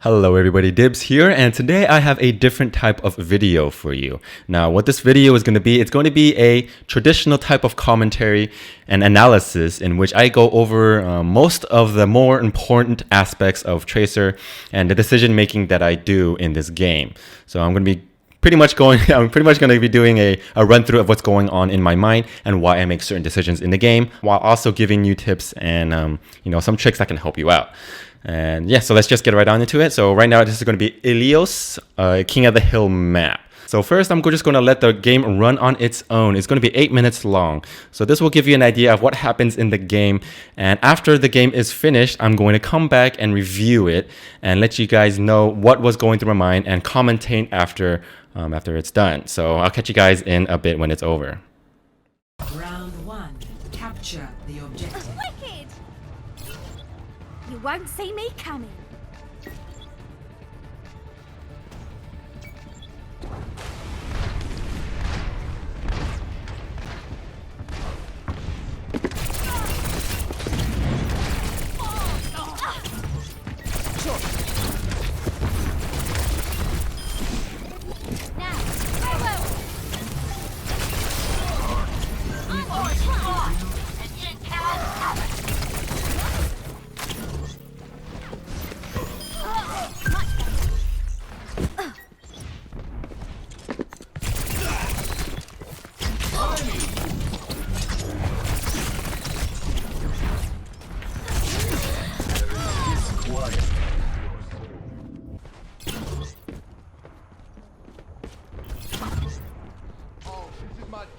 Hello everybody, Dibz here, and today I have a different type of video for you. Now what this video is going to be, it's going to be a traditional type of commentary and analysis in which I go over most of the more important aspects of Tracer and the decision making that I do in this game. So I'm going to be pretty much going to be doing a run through of what's going on in my mind and why I make certain decisions in the game, while also giving you tips and some tricks that can help you out. And yeah, so let's just get right on into it. So right now this is going to be Analyis, King of the Hill map. So first I'm just going to let the game run on its own. It's going to be 8 minutes long. So this will give you an idea of what happens in the game. And after the game is finished, I'm going to come back and review it and let you guys know what was going through my mind and commentate after it's done. So I'll catch you guys in a bit when it's over. Round 1. Capture the objective. Wicked! You won't see me coming.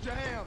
Jam!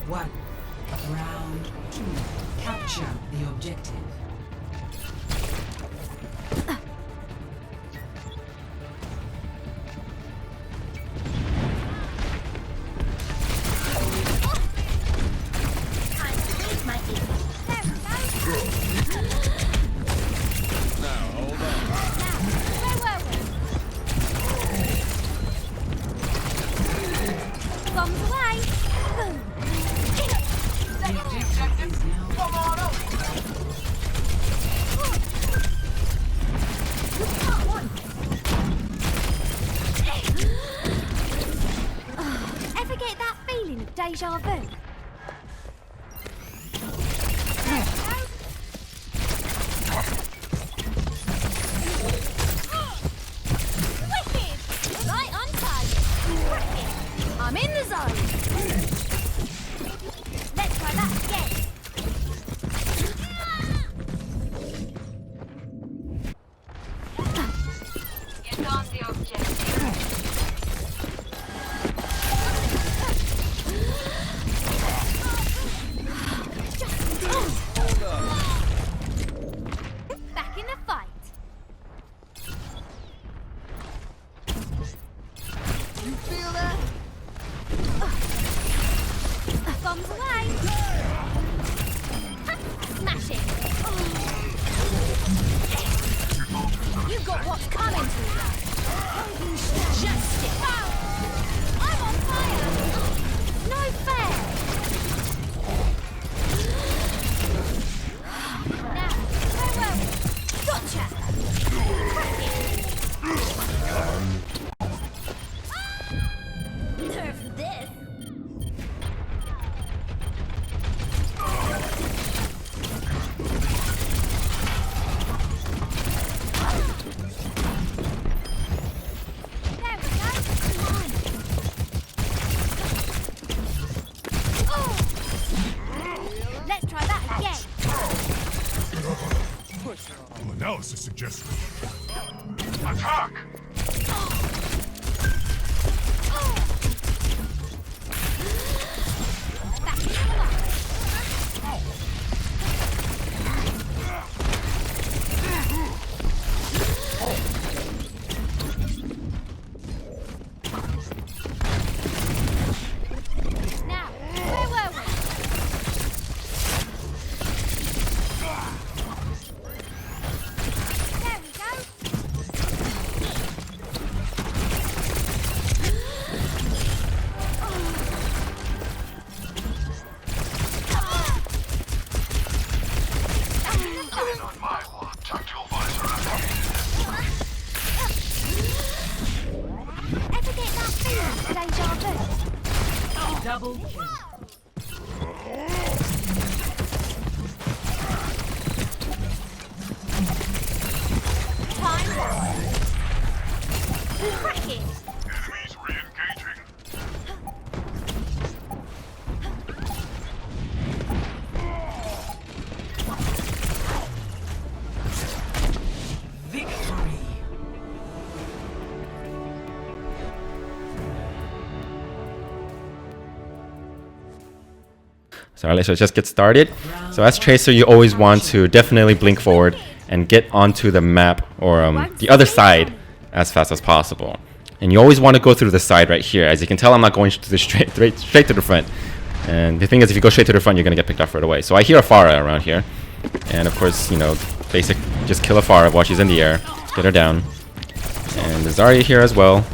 One. Round 2. Capture the objective. Ever get that feeling of deja vu? Wicked! Right on target. I'm in the zone. Let's try that again. Get on the objective. Analysis suggests. Attack! Now, where were we? There we go. On my watch, tactical visor Ever get that feeling, deja vu? Double kill. Cracking! Enemies re-engaging. Victory. So let's just get started. So as Tracer, you always want to definitely blink forward and get onto the map or the other side as fast as possible. And you always want to go through the side right here. As you can tell, I'm not going to the straight to the front. And the thing is, if you go straight to the front, you're going to get picked off right away. So I hear a Pharah around here. And of course, you know, basic, just kill a Pharah while she's in the air. Get her down. And there's Zarya here as well.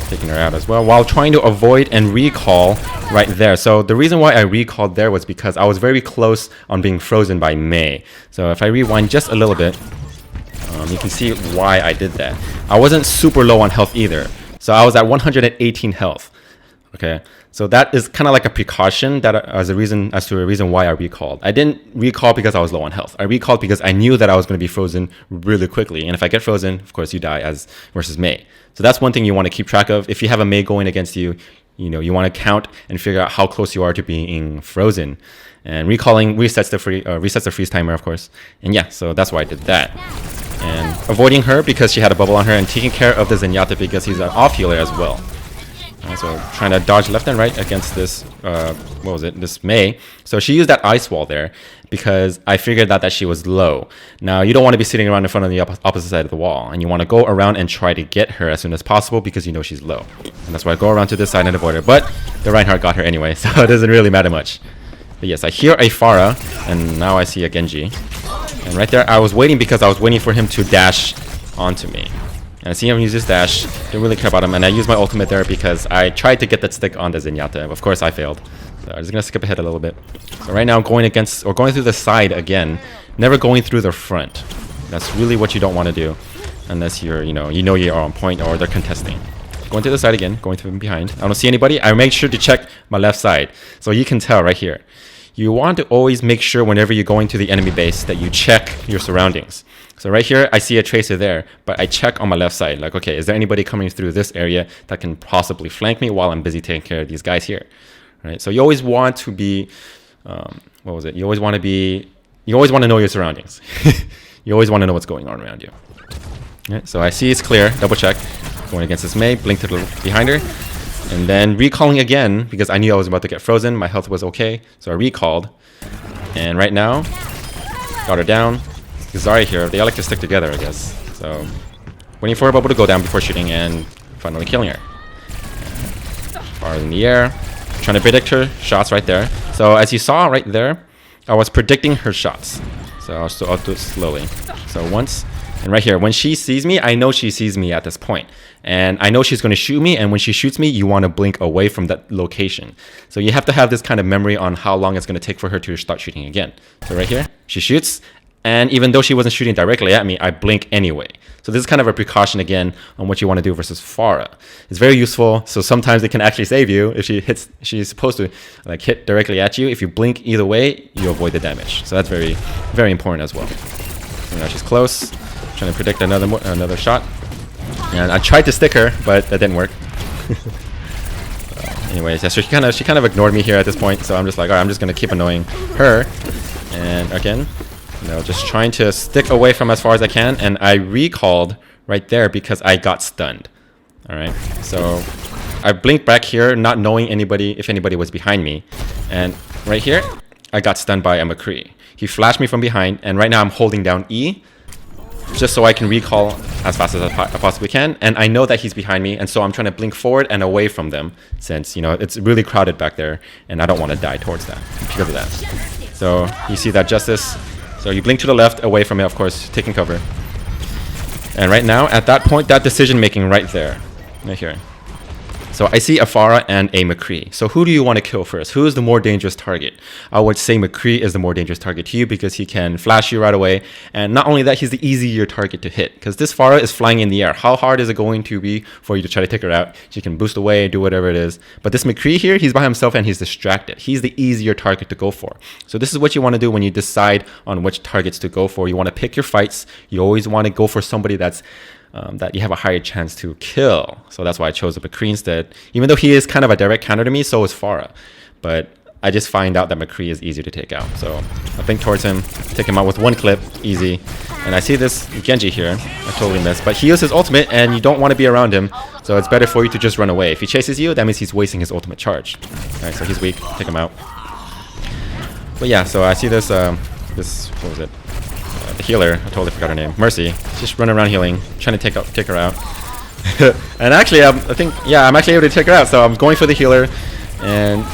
Taking her out as well, while trying to avoid and recall right there. So the reason why I recalled there was because I was very close on being frozen by Mei. So if I rewind just a little bit, you can see why I did that. I wasn't super low on health either. So I was at 118 health. Okay, so that is kind of like a precaution that as a reason why I recalled. I didn't recall because I was low on health. I recalled because I knew that I was going to be frozen really quickly. And if I get frozen, of course you die as versus Mei. So that's one thing you want to keep track of. If you have a Mei going against you, you know, you want to count and figure out how close you are to being frozen. And recalling resets the freeze timer, of course. And yeah, so that's why I did that. And avoiding her because she had a bubble on her, and taking care of the Zenyatta because he's an off healer as well. So trying to dodge left and right against this, this Mei. So she used that ice wall there because I figured that she was low. Now, you don't want to be sitting around in front of the opposite side of the wall. And you want to go around and try to get her as soon as possible because you know she's low. And that's why I go around to this side and avoid her. But the Reinhardt got her anyway, so it doesn't really matter much. But yes, I hear a Pharah, and now I see a Genji. And right there, I was waiting because I was waiting for him to dash onto me. And I see him use his dash, didn't really care about him, and I used my ultimate there because I tried to get that stick on the Zenyatta. Of course, I failed. So I'm just gonna skip ahead a little bit. So right now I'm going through the side again, never going through the front. That's really what you don't want to do, unless you're, you know you're on point or they're contesting. Going to the side again, going through behind. I don't see anybody. I make sure to check my left side. So you can tell right here. You want to always make sure whenever you're going to the enemy base that you check your surroundings. So right here, I see a Tracer there, but I check on my left side. Like, okay, is there anybody coming through this area that can possibly flank me while I'm busy taking care of these guys here? Right. So you always want to be, You always want to know your surroundings. You always want to know what's going on around you. Right, so I see it's clear. Double check. Going against this Mei, blink to the behind her. And then recalling again, because I knew I was about to get frozen. My health was okay, so I recalled. And right now, got her down. Zarya here, they all like to stick together, I guess. So, waiting for her bubble to go down before shooting and finally killing her. Far in the air, trying to predict her shots right there. So as you saw right there, I was predicting her shots. So I'll do it slowly. So once, and right here, when she sees me, I know she sees me at this point. And I know she's going to shoot me, and when she shoots me, you want to blink away from that location. So you have to have this kind of memory on how long it's going to take for her to start shooting again. So right here, she shoots, and even though she wasn't shooting directly at me, I blink anyway. So this is kind of a precaution again on what you want to do versus Pharah. It's very useful, so sometimes it can actually save you if she's supposed to like hit directly at you. If you blink either way, you avoid the damage. So that's very, very important as well. So now she's close, trying to predict another shot. And I tried to stick her, but that didn't work. Anyways, yeah, so she kind of ignored me here at this point. So I'm just like, all right, I'm just gonna keep annoying her. And again, You know, just trying to stick away from as far as I can, and I recalled right there because I got stunned. All right, so I blinked back here, not knowing if anybody was behind me, and right here, I got stunned by a McCree. He flashed me from behind, and right now I'm holding down E, just so I can recall as fast as I possibly can. And I know that he's behind me, and so I'm trying to blink forward and away from them, since, you know, it's really crowded back there, and I don't want to die towards that because of that. So you see that justice. So you blink to the left, away from it, of course, taking cover. And right now, at that point, that decision making right there, right here. So I see a Pharah and a McCree. So who do you want to kill first? Who is the more dangerous target? I would say McCree is the more dangerous target to you because he can flash you right away. And not only that, he's the easier target to hit because this Pharah is flying in the air. How hard is it going to be for you to try to take her out? She can boost away, do whatever it is. But this McCree here, he's by himself and he's distracted. He's the easier target to go for. So this is what you want to do when you decide on which targets to go for. You want to pick your fights. You always want to go for somebody that you have a higher chance to kill. So that's why I chose the McCree instead. Even though he is kind of a direct counter to me, so is Pharah. But I just find out that McCree is easier to take out. So I blink towards him, take him out with one clip, easy. And I see this Genji here. I totally missed. But he uses his ultimate, and you don't want to be around him. So it's better for you to just run away. If he chases you, that means he's wasting his ultimate charge. Alright, so he's weak. Take him out. But yeah, so I see this, what was it? The healer, I totally forgot her name. Mercy, just running around healing, trying to take her out. And actually, I think, yeah, I'm actually able to take her out. So I'm going for the healer, and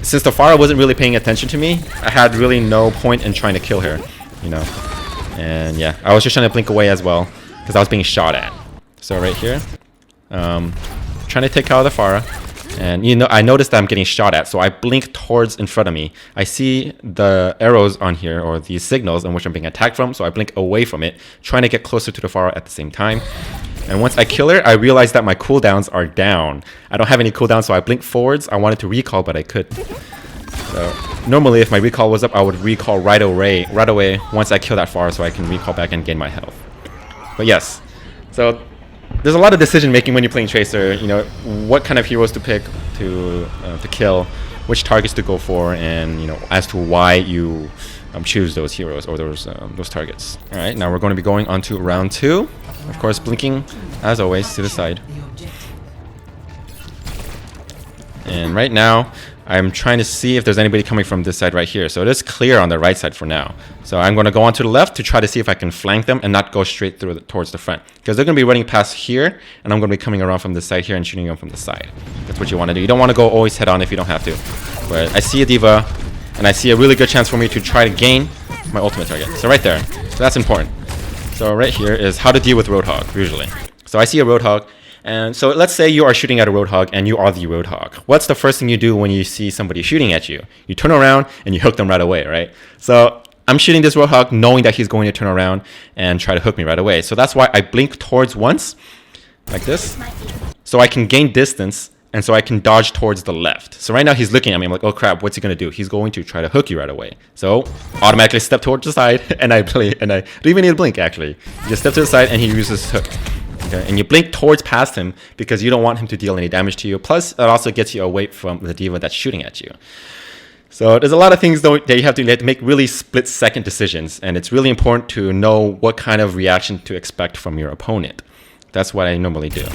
since the Pharah wasn't really paying attention to me, I had really no point in trying to kill her, you know. And yeah, I was just trying to blink away as well because I was being shot at. So right here, trying to take out the Pharah. And you know, I noticed that I'm getting shot at, so I blink towards in front of me. I see the arrows on here, or these signals in which I'm being attacked from, so I blink away from it, trying to get closer to the Pharah at the same time. And once I kill her, I realize that my cooldowns are down. I don't have any cooldowns, so I blink forwards. I wanted to recall, but I couldn't. So normally, if my recall was up, I would recall right away once I kill that Pharah, so I can recall back and gain my health. But yes, so there's a lot of decision making when you're playing Tracer. You know, what kind of heroes to pick to kill, which targets to go for, and you know, as to why you choose those heroes or those targets. All right, now we're going to be going on to round 2. Of course, blinking as always to the side. And right now, I'm trying to see if there's anybody coming from this side right here. So it is clear on the right side for now. So I'm going to go on to the left to try to see if I can flank them and not go straight through towards the front. Because they're going to be running past here, and I'm going to be coming around from this side here and shooting them from the side. That's what you want to do. You don't want to go always head on if you don't have to. But I see a D.Va, and I see a really good chance for me to try to gain my ultimate target. So right there. So that's important. So right here is how to deal with Roadhog, usually. So I see a Roadhog. And so let's say you are shooting at a Roadhog and you are the Roadhog. What's the first thing you do when you see somebody shooting at you? You turn around and you hook them right away, right? So I'm shooting this Roadhog knowing that he's going to turn around and try to hook me right away. So that's why I blink towards once, like this, so I can gain distance and so I can dodge towards the left. So right now he's looking at me. I'm like, oh crap, what's he going to do? He's going to try to hook you right away. So automatically step towards the side and I don't even need to blink actually. You just step to the side and he uses hook. Okay, and you blink towards past him because you don't want him to deal any damage to you. Plus, it also gets you away from the D.Va that's shooting at you. So there's a lot of things though that you have to make really split-second decisions, and it's really important to know what kind of reaction to expect from your opponent. That's what I normally do.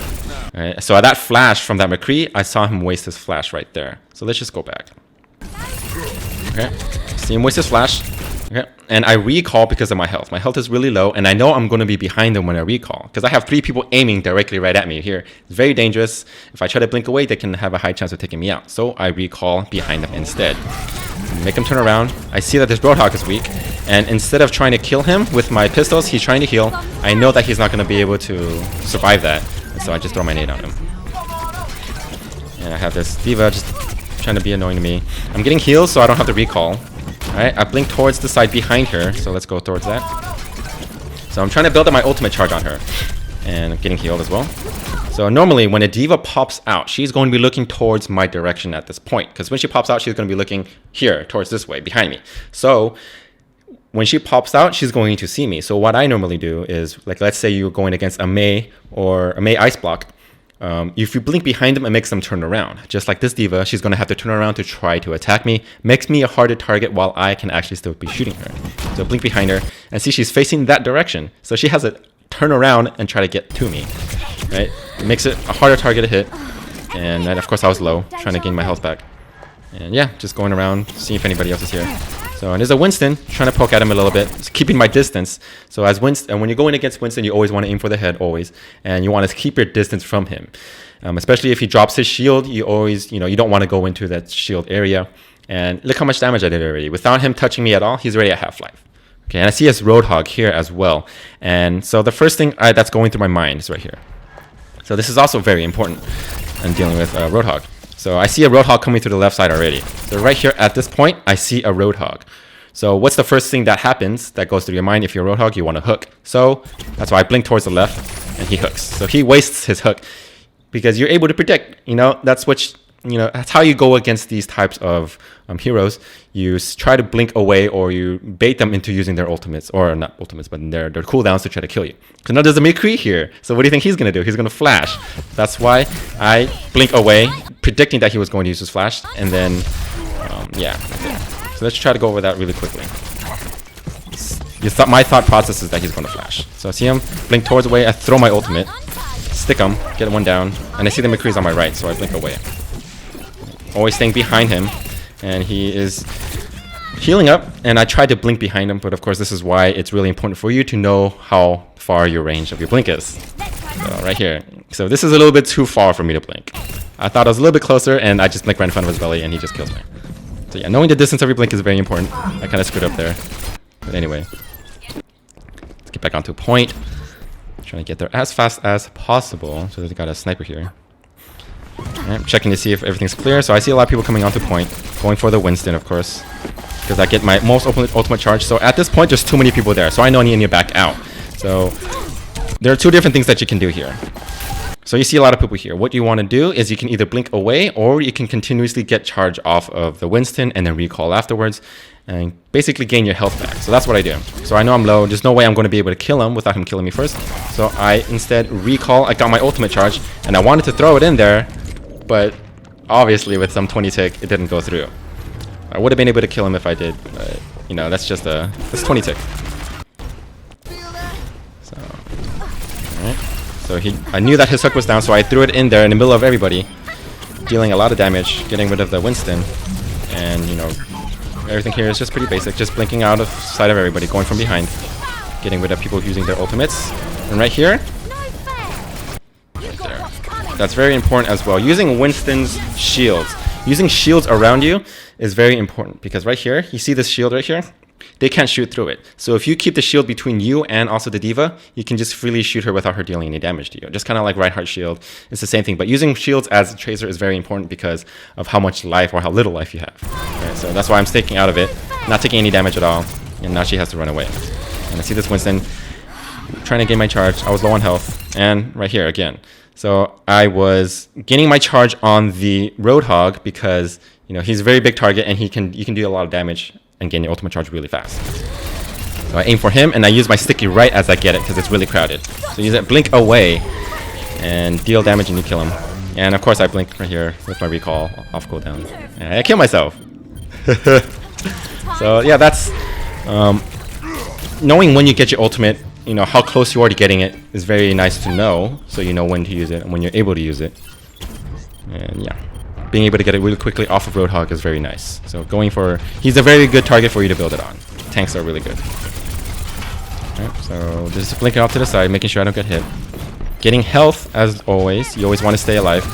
Right? So at that flash from that McCree, I saw him waste his flash right there. So let's just go back. Okay, see him waste his flash. Okay, and I recall because of my health. My health is really low, and I know I'm going to be behind them when I recall because I have 3 people aiming directly right at me here. It's very dangerous. If I try to blink away, they can have a high chance of taking me out. So I recall behind them instead. Make him turn around. I see that this Roadhog is weak, and instead of trying to kill him with my pistols, he's trying to heal. I know that he's not going to be able to survive that, and so I just throw my nade on him. And I have this D.Va just trying to be annoying to me. I'm getting healed, so I don't have to recall. Alright, I blink towards the side behind her, so let's go towards that. So I'm trying to build up my ultimate charge on her. And I'm getting healed as well. So normally when a D.Va pops out, she's going to be looking towards my direction at this point. Because when she pops out, she's going to be looking here, towards this way, behind me. So when she pops out, she's going to see me. So what I normally do is, like let's say you're going against a Mei or a Mei ice block. if you blink behind them, it makes them turn around. Just like this diva, she's going to have to turn around to try to attack me. Makes me a harder target while I can actually still be shooting her. So blink behind her, and see she's facing that direction. So she has to turn around and try to get to me. Right? It makes it a harder target to hit. And then, of course, I was low, trying to gain my health back. And yeah, just going around, seeing if anybody else is here. So, and there's a Winston, trying to poke at him a little bit, just keeping my distance. So as Winston, and when you're going against Winston, you always want to aim for the head, always. And you want to keep your distance from him. Especially if he drops his shield, you always, you don't want to go into that shield area. And look how much damage I did already. Without him touching me at all, he's already at half-life. Okay, and I see his Roadhog here as well. And so the first thing that's going through my mind is right here. So this is also very important in dealing with Roadhog. So I see a Roadhog coming through the left side already. So right here at this point, I see a Roadhog. So what's the first thing that happens that goes through your mind? If you're a Roadhog, you want to hook. So that's why I blink towards the left and he hooks. So he wastes his hook because you're able to predict. That's what that's how you go against these types of heroes. You try to blink away, or you bait them into using their ultimates, or not ultimates, but their cooldowns to try to kill you. Because now there's a McCree here. So what do you think he's going to do? He's going to flash. That's why I blink away, predicting that he was going to use his flash. And then, yeah. So let's try to go over that really quickly. My thought process is that he's going to flash. So I see him, blink towards away, I throw my ultimate, stick him, get one down, and I see the McCree's on my right, so I blink away. Always staying behind him, and he is healing up, and I tried to blink behind him, but of course this is why it's really important for you to know how far your range of your blink is. So right here. So this is a little bit too far for me to blink. I thought I was a little bit closer, and I just blinked right in front of his belly, and he just kills me. So yeah, knowing the distance of your blink is very important. I kind of screwed up there. But anyway. Let's get back onto point. Trying to get there as fast as possible. So they got a sniper here. Alright, checking to see if everything's clear. So I see a lot of people coming onto point. Going for the Winston, of course. Because I get my most ultimate charge. So at this point, there's too many people there. So I know I need to back out. So there are two different things that you can do here. So you see a lot of people here. What you want to do is you can either blink away, or you can continuously get charge off of the Winston and then recall afterwards and basically gain your health back. So that's what I do. So I know I'm low. There's no way I'm going to be able to kill him without him killing me first. So I instead recall. I got my ultimate charge and I wanted to throw it in there, but obviously with some 20 tick, it didn't go through. I would have been able to kill him if I did, but that's just that's 20 tick. So, alright. So I knew that his hook was down, so I threw it in there in the middle of everybody, dealing a lot of damage, getting rid of the Winston, and everything here is just pretty basic, just blinking out of sight of everybody, going from behind, getting rid of people using their ultimates, and right here, right there. That's very important as well. Using Winston's shields, using shields around you is very important because right here, you see this shield right here? They can't shoot through it. So if you keep the shield between you and also the diva, you can just freely shoot her without her dealing any damage to you. Just kind of like Reinhardt's shield. It's the same thing. But using shields as a tracer is very important because of how much life or how little life you have. Okay, so that's why I'm sticking out of it, not taking any damage at all. And now she has to run away. And I see this Winston trying to gain my charge. I was low on health. And right here again. So I was gaining my charge on the Roadhog because he's a very big target and you can do a lot of damage and gain your ultimate charge really fast. So I aim for him and I use my sticky right as I get it because it's really crowded. So use it, blink away and deal damage and you kill him. And of course I blink right here with my recall off cooldown. And I kill myself. So yeah, that's knowing when you get your ultimate, how close you are to getting it is very nice to know. So you know when to use it and when you're able to use it. And yeah. Being able to get it really quickly off of Roadhog is very nice. So he's a very good target for you to build it on. Tanks are really good. Okay, so just blinking off to the side, making sure I don't get hit. Getting health as always. You always want to stay alive.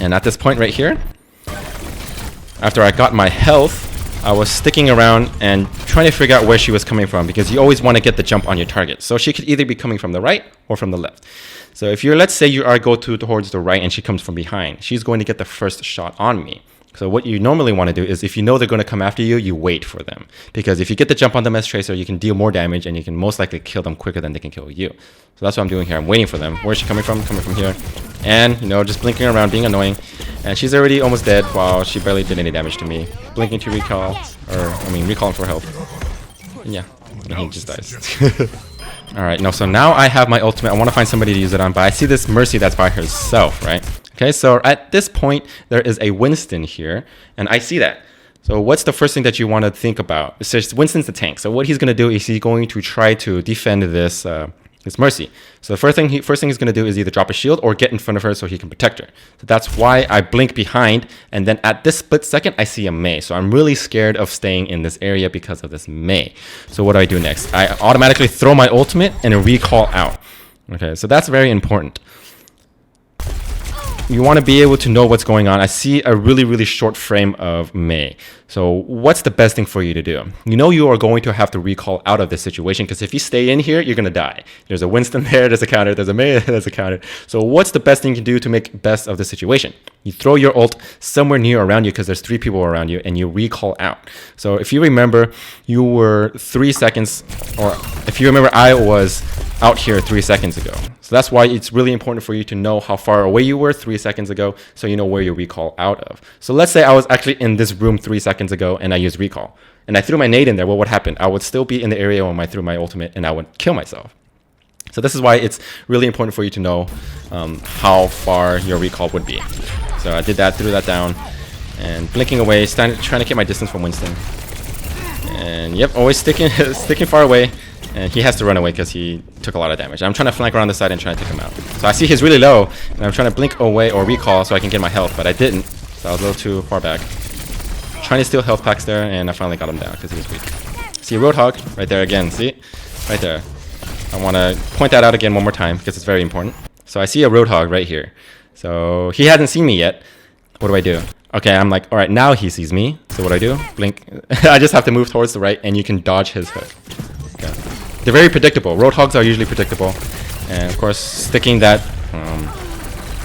And at this point right here, after I got my health, I was sticking around and trying to figure out where she was coming from because you always want to get the jump on your target. So she could either be coming from the right or from the left. So if let's say you are towards the right and she comes from behind, she's going to get the first shot on me. So what you normally want to do is if you know they're going to come after you, you wait for them. Because if you get the jump on them as tracer, you can deal more damage and you can most likely kill them quicker than they can kill you. So that's what I'm doing here. I'm waiting for them. Where's she coming from? Coming from here. And, just blinking around, being annoying. And she's already almost dead while she barely did any damage to me. Blinking to recall, recalling for health. And yeah, and he just dies. All right, no, so now I have my ultimate. I want to find somebody to use it on, but I see this Mercy that's by herself, right? Okay, so at this point, there is a Winston here, and I see that. So what's the first thing that you want to think about? It says Winston's the tank. So what he's going to do is he's going to try to defend this this Mercy. So the first thing he's going to do is either drop a shield or get in front of her so he can protect her. So that's why I blink behind, and then at this split second, I see a Mei. So I'm really scared of staying in this area because of this Mei. So what do I do next? I automatically throw my ultimate and recall out. Okay, so that's very important. You want to be able to know what's going on. I see a really short frame of Mei. So what's the best thing for you to do? You know you are going to have to recall out of this situation, because if you stay in here, you're going to die. There's a Winston there, there's a counter, there's a Mei, there's a counter. So what's the best thing you can do to make best of the situation? You throw your ult somewhere near around you, because there's 3 people around you, and you recall out. So if you remember, you were 3 seconds, or if you remember, I was out here 3 seconds ago. So that's why it's really important for you to know how far away you were 3 seconds ago, so you know where you recall out of. So let's say I was actually in this room 3 seconds ago and I used recall, and I threw my nade in there. Well, what happened? I would still be in the area when I threw my ultimate, and I would kill myself. So this is why it's really important for you to know how far your recall would be. So I did that, threw that down, and blinking away, trying to get my distance from Winston. And yep, always sticking far away. And he has to run away because he took a lot of damage. I'm trying to flank around the side and try to take him out. So I see he's really low, and I'm trying to blink away or recall so I can get my health, but I didn't. So I was a little too far back. Trying to steal health packs there, and I finally got him down because he was weak. See a Roadhog right there again. See? Right there. I want to point that out again one more time because it's very important. So I see a Roadhog right here. So he hasn't seen me yet. What do I do? Okay, I'm like, all right, now he sees me. So what do I do? Blink. I just have to move towards the right, and you can dodge his hook. Okay. They're very predictable. Roadhogs are usually predictable. And of course, sticking that,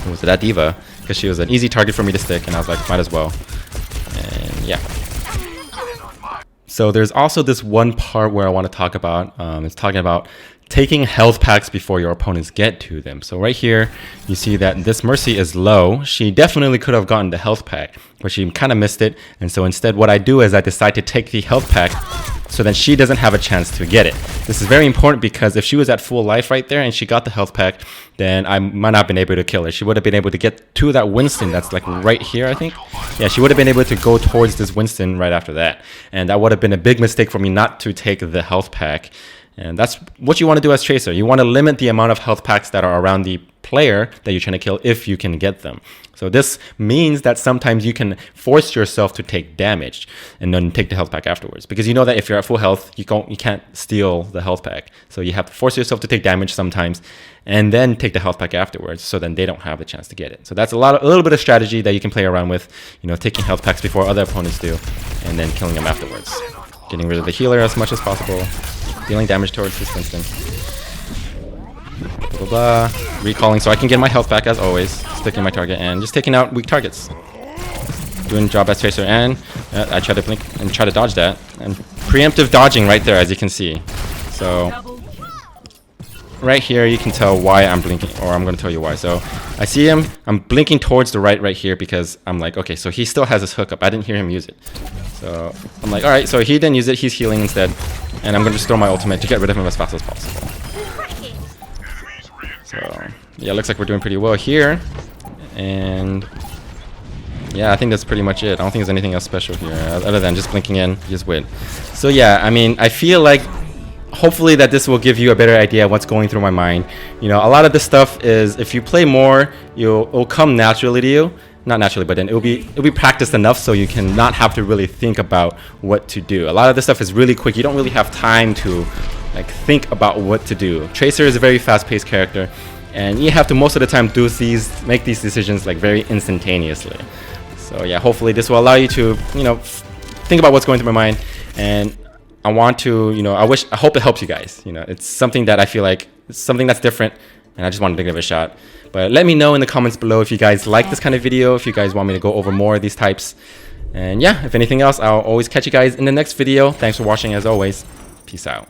what was it, that diva, because she was an easy target for me to stick, and I was like, might as well. And yeah. So there's also this one part where I want to talk about. It's talking about taking health packs before your opponents get to them. So right here, you see that this Mercy is low. She definitely could have gotten the health pack, but she kind of missed it. And so instead, what I do is I decide to take the health pack so then she doesn't have a chance to get it. This is very important because if she was at full life right there and she got the health pack, then I might not have been able to kill her. She would have been able to get to that Winston that's like right here, I think. Yeah, she would have been able to go towards this Winston right after that. And that would have been a big mistake for me not to take the health pack. And that's what you want to do as Tracer. You want to limit the amount of health packs that are around the player that you're trying to kill if you can get them. So this means that sometimes you can force yourself to take damage and then take the health pack afterwards. Because you know that if you're at full health, you can't steal the health pack. So you have to force yourself to take damage sometimes and then take the health pack afterwards, so then they don't have the chance to get it. So that's a little bit of strategy that you can play around with, you know, taking health packs before other opponents do and then killing them afterwards. Getting rid of the healer as much as possible, dealing damage towards this Winston. Blah, blah, blah. Recalling so I can get my health back as always, sticking my target and just taking out weak targets. Doing job as Tracer, and I try to blink and try to dodge that. And preemptive dodging right there, as you can see. So right here you can tell why I'm blinking, or I'm going to tell you why. So I see him, I'm blinking towards the right here because I'm like, okay, so he still has his hook up. I didn't hear him use it. So I'm like, all right, so he didn't use it, he's healing instead. And I'm going to just throw my ultimate to get rid of him as fast as possible. So yeah, looks like we're doing pretty well here. And yeah, I think that's pretty much it. I don't think there's anything else special here other than just blinking in, just win. So yeah, I mean, I feel like hopefully that this will give you a better idea of what's going through my mind. You know, a lot of this stuff is, if you play more, it'll come naturally to you. Not naturally, but then it'll be practiced enough so you can not have to really think about what to do. A lot of this stuff is really quick. You don't really have time to like think about what to do. Tracer is a very fast-paced character, and you have to most of the time make these decisions like very instantaneously. So yeah, hopefully this will allow you to, you know, think about what's going through my mind. And I want to, you know, I hope it helps you guys. You know, it's something that I feel like it's something that's different, and I just wanted to give it a shot. But let me know in the comments below if you guys like this kind of video, if you guys want me to go over more of these types. And yeah, if anything else, I'll always catch you guys in the next video. Thanks for watching as always. Peace out.